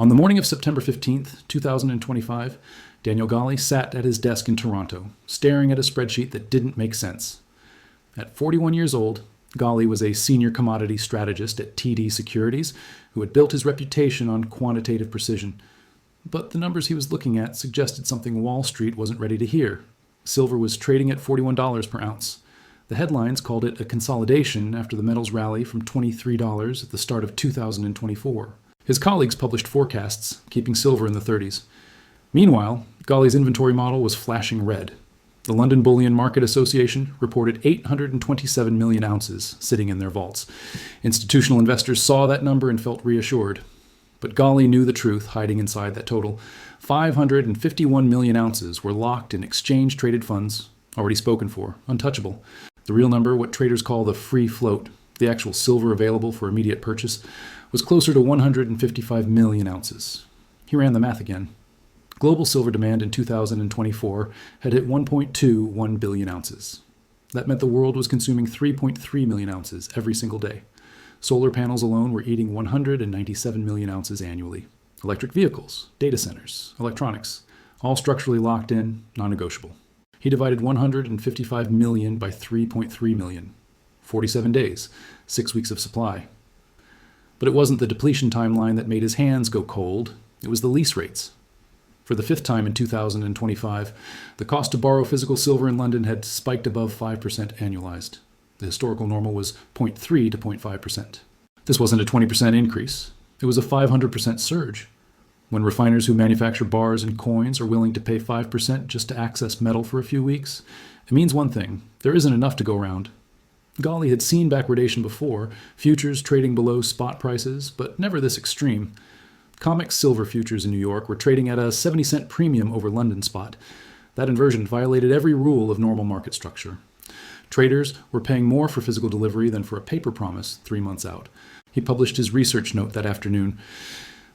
On the morning of September 15th, 2025, Daniel Ghaly sat at his desk in Toronto, staring at a spreadsheet that didn't make sense. At 41 years old, Ghaly was a senior commodity strategist at TD Securities who had built his reputation on quantitative precision. But the numbers he was looking at suggested something Wall Street wasn't ready to hear. Silver was trading at $41 per ounce. The headlines called it a consolidation after the metals rally from $23 at the start of 2024. His colleagues published forecasts, keeping silver in the 30s. Meanwhile, Ghaly's inventory model was flashing red. The London Bullion Market Association reported 827 million ounces sitting in their vaults. Institutional investors saw that number and felt reassured. But Ghaly knew the truth hiding inside that total. 551 million ounces were locked in exchange-traded funds, already spoken for, untouchable. The real number, what traders call the free float, the actual silver available for immediate purchase, was closer to 155 million ounces. He ran the math again. Global silver demand in 2024 had hit 1.21 billion ounces. That meant the world was consuming 3.3 million ounces every single day. Solar panels alone were eating 197 million ounces annually. Electric vehicles, data centers, electronics, all structurally locked in, non-negotiable. He divided 155 million by 3.3 million. 47 days, 6 weeks of supply. But it wasn't the depletion timeline that made his hands go cold. It was the lease rates. For the fifth time in 2025, the cost to borrow physical silver in London had spiked above 5% annualized. The historical normal was 0.3 to 0.5%. This wasn't a 20% increase. It was a 500% surge. When refiners who manufacture bars and coins are willing to pay 5% just to access metal for a few weeks, it means one thing: there isn't enough to go around. Ghaly had seen backwardation before, futures trading below spot prices, but never this extreme. COMEX silver futures in New York were trading at a 70-cent premium over London spot. That inversion violated every rule of normal market structure. Traders were paying more for physical delivery than for a paper promise 3 months out. He published his research note that afternoon.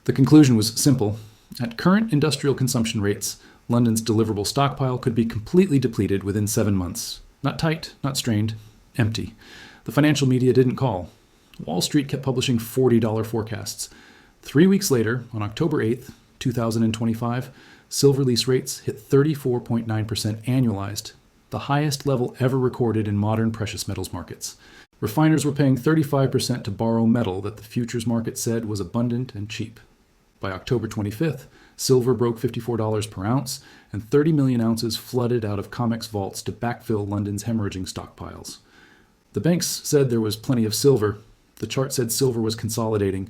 The conclusion was simple. At current industrial consumption rates, London's deliverable stockpile could be completely depleted within 7 months. Not tight, not strained. Empty. The financial media didn't call. Wall Street kept publishing $40 forecasts. 3 weeks later, on October 8th, 2025, silver lease rates hit 34.9% annualized, the highest level ever recorded in modern precious metals markets. Refiners were paying 35% to borrow metal that the futures market said was abundant and cheap. By October 25th, silver broke $54 per ounce, and 30 million ounces flooded out of COMEX vaults to backfill London's hemorrhaging stockpiles. The banks said there was plenty of silver. The chart said silver was consolidating.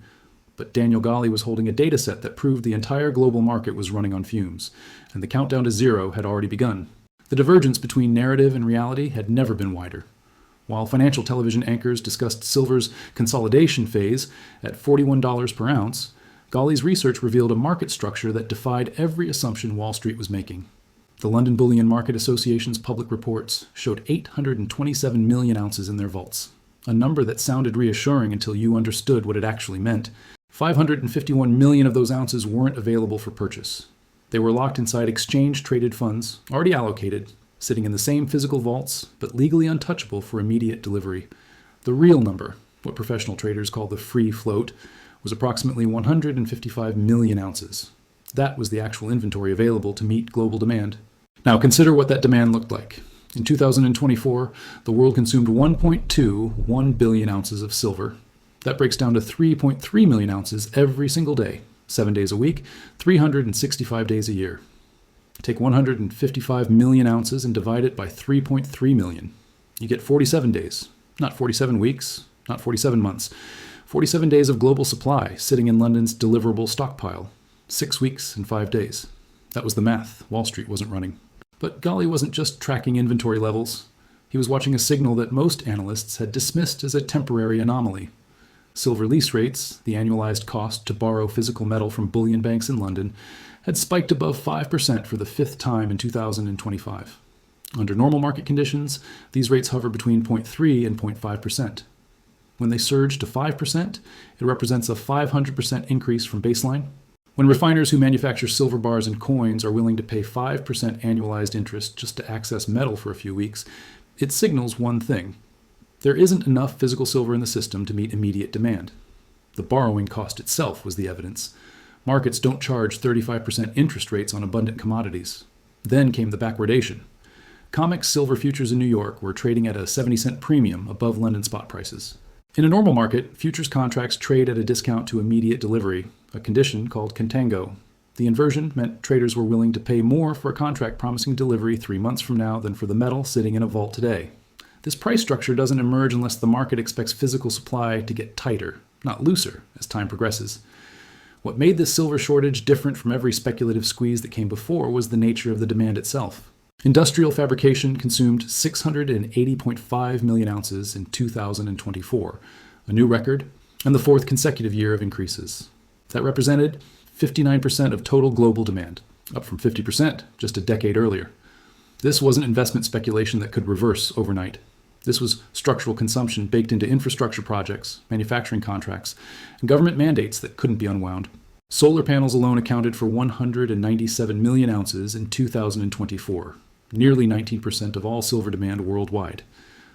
But Daniel Ghaly was holding a data set that proved the entire global market was running on fumes, and the countdown to zero had already begun. The divergence between narrative and reality had never been wider. While financial television anchors discussed silver's consolidation phase at $41 per ounce, Ghaly's research revealed a market structure that defied every assumption Wall Street was making. The London Bullion Market Association's public reports showed 827 million ounces in their vaults, a number that sounded reassuring until you understood what it actually meant. 551 million of those ounces weren't available for purchase. They were locked inside exchange-traded funds, already allocated, sitting in the same physical vaults, but legally untouchable for immediate delivery. The real number, what professional traders call the free float, was approximately 155 million ounces. That was the actual inventory available to meet global demand. Now consider what that demand looked like. In 2024, the world consumed 1.21 billion ounces of silver. That breaks down to 3.3 million ounces every single day, 7 days a week, 365 days a year. Take 155 million ounces and divide it by 3.3 million. You get 47 days, not 47 weeks, not 47 months. 47 days of global supply sitting in London's deliverable stockpile. 6 weeks and 5 days. That was the math Wall Street wasn't running. But Ghaly wasn't just tracking inventory levels. He was watching a signal that most analysts had dismissed as a temporary anomaly. Silver lease rates, the annualized cost to borrow physical metal from bullion banks in London, had spiked above 5% for the fifth time in 2025. Under normal market conditions, these rates hover between 0.3 and 0.5%. When they surge to 5%, it represents a 500% increase from baseline. When refiners who manufacture silver bars and coins are willing to pay 5% annualized interest just to access metal for a few weeks, it signals one thing. There isn't enough physical silver in the system to meet immediate demand. The borrowing cost itself was the evidence. Markets don't charge 35% interest rates on abundant commodities. Then came the backwardation. COMEX silver futures in New York were trading at a 70-cent premium above London spot prices. In a normal market, futures contracts trade at a discount to immediate delivery, a condition called contango. The inversion meant traders were willing to pay more for a contract promising delivery 3 months from now than for the metal sitting in a vault today. This price structure doesn't emerge unless the market expects physical supply to get tighter, not looser, as time progresses. What made this silver shortage different from every speculative squeeze that came before was the nature of the demand itself. Industrial fabrication consumed 680.5 million ounces in 2024, a new record, and the fourth consecutive year of increases. That represented 59% of total global demand, up from 50% just a decade earlier. This wasn't investment speculation that could reverse overnight. This was structural consumption baked into infrastructure projects, manufacturing contracts, and government mandates that couldn't be unwound. Solar panels alone accounted for 197 million ounces in 2024, nearly 19% of all silver demand worldwide.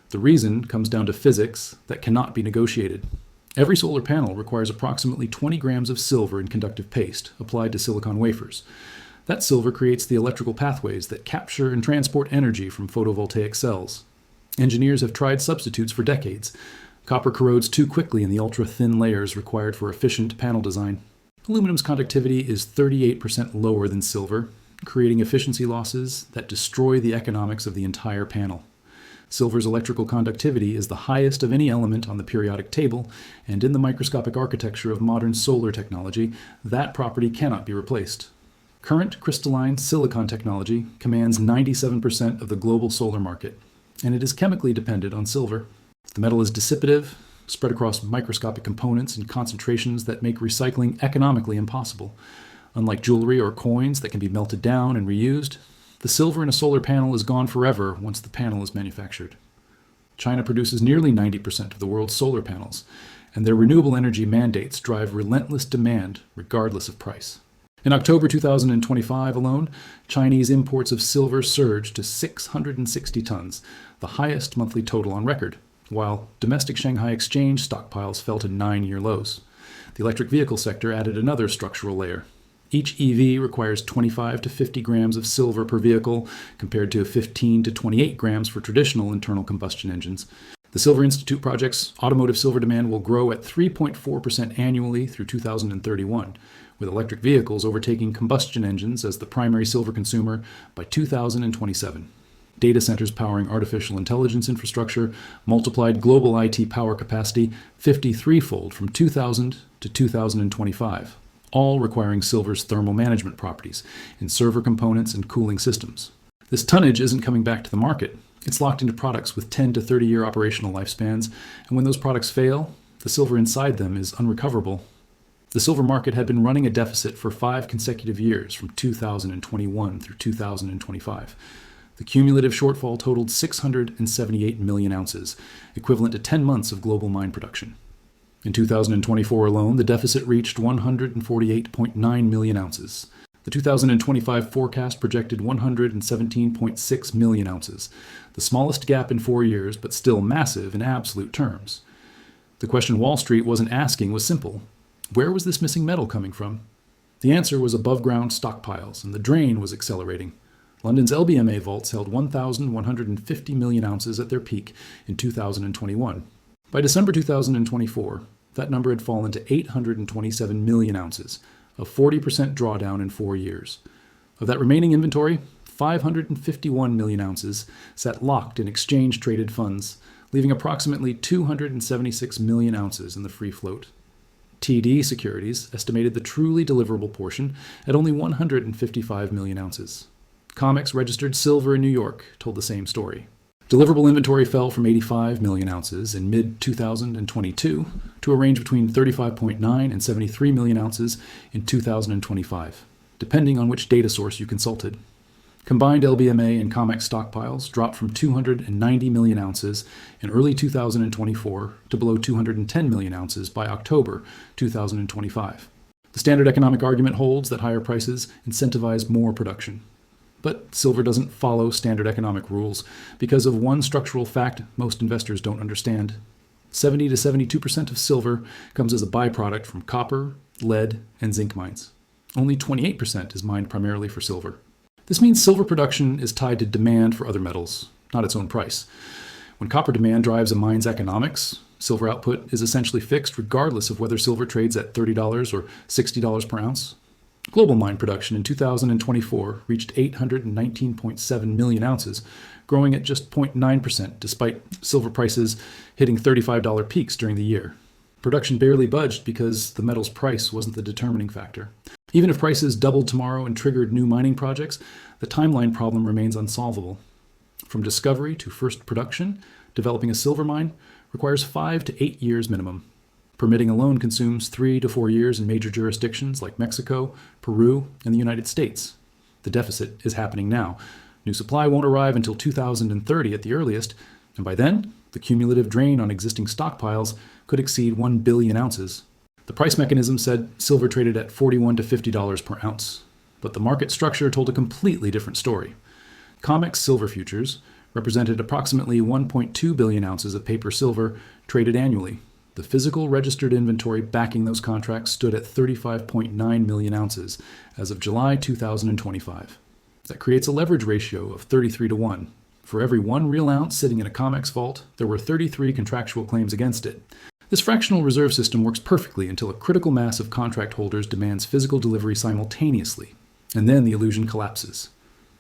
The reason comes down to physics that cannot be negotiated. Every solar panel requires approximately 20 grams of silver in conductive paste applied to silicon wafers. That silver creates the electrical pathways that capture and transport energy from photovoltaic cells. Engineers have tried substitutes for decades. Copper corrodes too quickly in the ultra-thin layers required for efficient panel design. Aluminum's conductivity is 38% lower than silver, creating efficiency losses that destroy the economics of the entire panel. Silver's electrical conductivity is the highest of any element on the periodic table, and in the microscopic architecture of modern solar technology, that property cannot be replaced. Current crystalline silicon technology commands 97% of the global solar market, and it is chemically dependent on silver. The metal is dissipative, spread across microscopic components in concentrations that make recycling economically impossible. Unlike jewelry or coins that can be melted down and reused, the silver in a solar panel is gone forever once the panel is manufactured. China produces nearly 90% of the world's solar panels, and their renewable energy mandates drive relentless demand regardless of price. In October 2025 alone, Chinese imports of silver surged to 660 tons, the highest monthly total on record, while domestic Shanghai exchange stockpiles fell to 9-year lows. The electric vehicle sector added another structural layer. Each EV requires 25 to 50 grams of silver per vehicle, compared to 15 to 28 grams for traditional internal combustion engines. The Silver Institute projects automotive silver demand will grow at 3.4% annually through 2031, with electric vehicles overtaking combustion engines as the primary silver consumer by 2027. Data centers powering artificial intelligence infrastructure multiplied global IT power capacity 53-fold from 2000 to 2025. All requiring silver's thermal management properties in server components and cooling systems. This tonnage isn't coming back to the market. It's locked into products with 10 to 30-year operational lifespans, and when those products fail, the silver inside them is unrecoverable. The silver market had been running a deficit for 5 consecutive years from 2021 through 2025. The cumulative shortfall totaled 678 million ounces, equivalent to 10 months of global mine production. In 2024 alone, the deficit reached 148.9 million ounces. The 2025 forecast projected 117.6 million ounces, the smallest gap in 4 years, but still massive in absolute terms. The question Wall Street wasn't asking was simple. Where was this missing metal coming from? The answer was above-ground stockpiles, and the drain was accelerating. London's LBMA vaults held 1,150 million ounces at their peak in 2021. By December 2024, that number had fallen to 827 million ounces, a 40% drawdown in 4 years. Of that remaining inventory, 551 million ounces sat locked in exchange-traded funds, leaving approximately 276 million ounces in the free float. TD Securities estimated the truly deliverable portion at only 155 million ounces. COMEX registered silver in New York told the same story. Deliverable inventory fell from 85 million ounces in mid-2022 to a range between 35.9 and 73 million ounces in 2025, depending on which data source you consulted. Combined LBMA and COMEX stockpiles dropped from 290 million ounces in early 2024 to below 210 million ounces by October 2025. The standard economic argument holds that higher prices incentivize more production. But silver doesn't follow standard economic rules because of one structural fact most investors don't understand. 70 to 72% of silver comes as a byproduct from copper, lead, and zinc mines. Only 28% is mined primarily for silver. This means silver production is tied to demand for other metals, not its own price. When copper demand drives a mine's economics, silver output is essentially fixed regardless of whether silver trades at $30 or $60 per ounce. Global mine production in 2024 reached 819.7 million ounces, growing at just 0.9% despite silver prices hitting $35 peaks during the year. Production barely budged because the metal's price wasn't the determining factor. Even if prices doubled tomorrow and triggered new mining projects, the timeline problem remains unsolvable. From discovery to first production, developing a silver mine requires 5 to 8 years minimum. Permitting alone consumes 3 to 4 years in major jurisdictions like Mexico, Peru, and the United States. The deficit is happening now. New supply won't arrive until 2030 at the earliest, and by then, the cumulative drain on existing stockpiles could exceed 1 billion ounces. The price mechanism said silver traded at $41 to $50 per ounce, but the market structure told a completely different story. COMEX silver futures represented approximately 1.2 billion ounces of paper silver traded annually. The physical registered inventory backing those contracts stood at 35.9 million ounces as of July 2025. That creates a leverage ratio of 33 to 1. For every 1 real ounce sitting in a COMEX vault, there were 33 contractual claims against it. This fractional reserve system works perfectly until a critical mass of contract holders demands physical delivery simultaneously, and then the illusion collapses.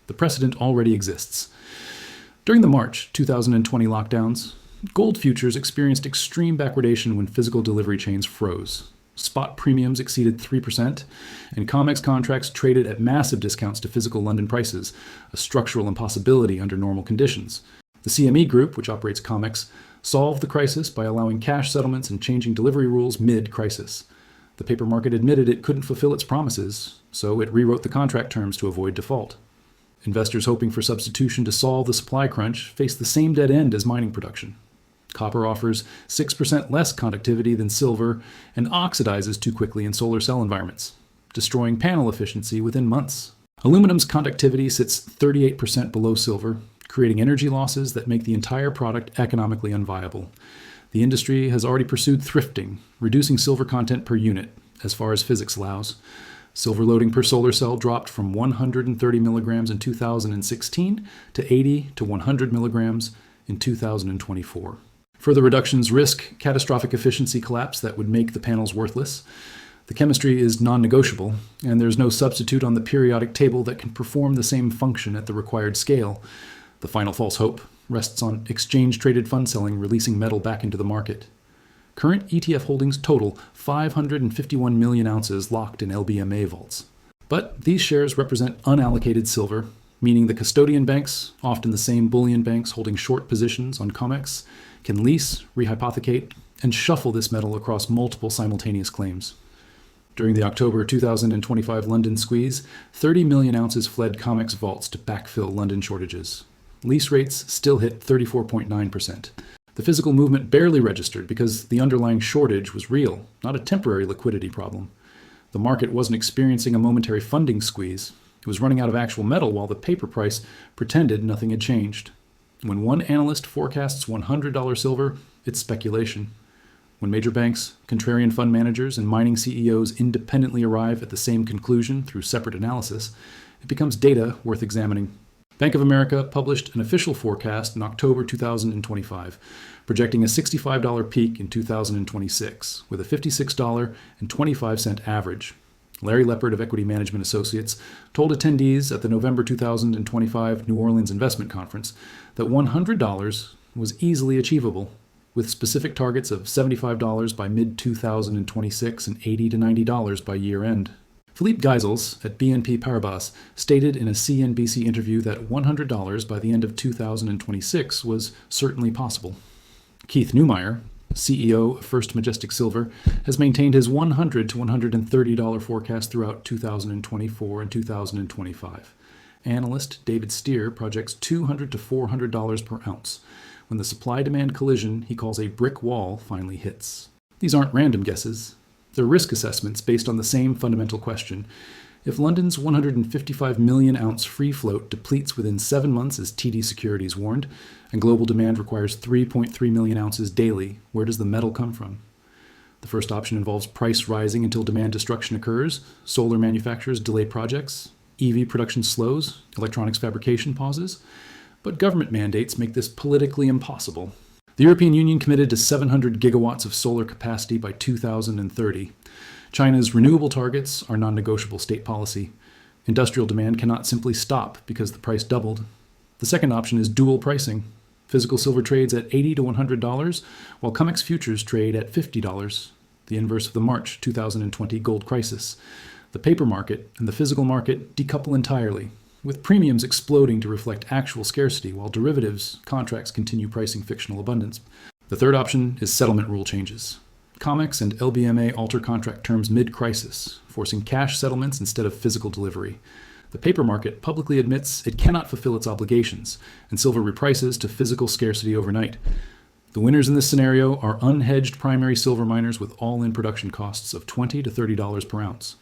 The precedent already exists. During the March 2020 lockdowns, gold futures experienced extreme backwardation when physical delivery chains froze. Spot premiums exceeded 3%, and COMEX contracts traded at massive discounts to physical London prices, a structural impossibility under normal conditions. The CME Group, which operates COMEX, solved the crisis by allowing cash settlements and changing delivery rules mid-crisis. The paper market admitted it couldn't fulfill its promises, so it rewrote the contract terms to avoid default. Investors hoping for substitution to solve the supply crunch face the same dead end as mining production. Copper offers 6% less conductivity than silver and oxidizes too quickly in solar cell environments, destroying panel efficiency within months. Aluminum's conductivity sits 38% below silver, creating energy losses that make the entire product economically unviable. The industry has already pursued thrifting, reducing silver content per unit, as far as physics allows. Silver loading per solar cell dropped from 130 milligrams in 2016 to 80 to 100 milligrams in 2024. Further reductions risk catastrophic efficiency collapse that would make the panels worthless. The chemistry is non-negotiable, and there's no substitute on the periodic table that can perform the same function at the required scale. The final false hope rests on exchange-traded fund selling releasing metal back into the market. Current ETF holdings total 551 million ounces locked in LBMA vaults. But these shares represent unallocated silver, meaning the custodian banks, often the same bullion banks holding short positions on COMEX, can lease, rehypothecate, and shuffle this metal across multiple simultaneous claims. During the October 2025 London squeeze, 30 million ounces fled COMEX vaults to backfill London shortages. Lease rates still hit 34.9%. The physical movement barely registered because the underlying shortage was real, not a temporary liquidity problem. The market wasn't experiencing a momentary funding squeeze. It was running out of actual metal while the paper price pretended nothing had changed. When one analyst forecasts $100 silver, it's speculation. When major banks, contrarian fund managers, and mining CEOs independently arrive at the same conclusion through separate analysis, it becomes data worth examining. Bank of America published an official forecast in October 2025, projecting a $65 peak in 2026, with a $56.25 average. Larry Leppard of Equity Management Associates told attendees at the November 2025 New Orleans Investment Conference that $100 was easily achievable, with specific targets of $75 by mid-2026 and $80 to $90 by year-end. Philippe Geisels at BNP Paribas stated in a CNBC interview that $100 by the end of 2026 was certainly possible. Keith Neumeyer, CEO of First Majestic Silver, has maintained his $100 to $130 forecast throughout 2024 and 2025. Analyst David Steer projects $200 to $400 per ounce when the supply-demand collision he calls a brick wall finally hits. These aren't random guesses. They're risk assessments based on the same fundamental question. If London's 155 million ounce free float depletes within 7 months as TD Securities warned, and global demand requires 3.3 million ounces daily, where does the metal come from? The first option involves price rising until demand destruction occurs, solar manufacturers delay projects, EV production slows, electronics fabrication pauses, but government mandates make this politically impossible. The European Union committed to 700 gigawatts of solar capacity by 2030. China's renewable targets are non-negotiable state policy. Industrial demand cannot simply stop because the price doubled. The second option is dual pricing. Physical silver trades at $80 to $100, while COMEX futures trade at $50, the inverse of the March 2020 gold crisis. The paper market and the physical market decouple entirely, with premiums exploding to reflect actual scarcity, while derivatives contracts continue pricing fictional abundance. The third option is settlement rule changes. COMEX and LBMA alter contract terms mid-crisis, forcing cash settlements instead of physical delivery. The paper market publicly admits it cannot fulfill its obligations, and silver reprices to physical scarcity overnight. The winners in this scenario are unhedged primary silver miners with all-in production costs of $20 to $30 per ounce.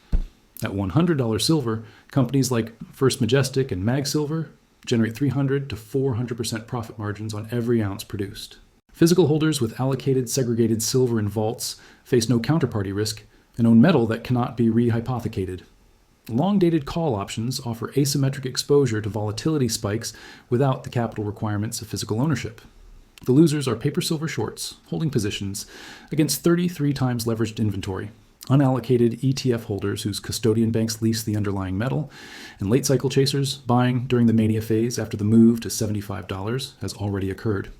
At $100 silver, companies like First Majestic and Mag Silver generate 300 to 400% profit margins on every ounce produced. Physical holders with allocated segregated silver in vaults face no counterparty risk and own metal that cannot be rehypothecated. Long-dated call options offer asymmetric exposure to volatility spikes without the capital requirements of physical ownership. The losers are paper silver shorts, holding positions against 33 times leveraged inventory, unallocated ETF holders whose custodian banks lease the underlying metal, and late cycle chasers buying during the mania phase after the move to $75 has already occurred.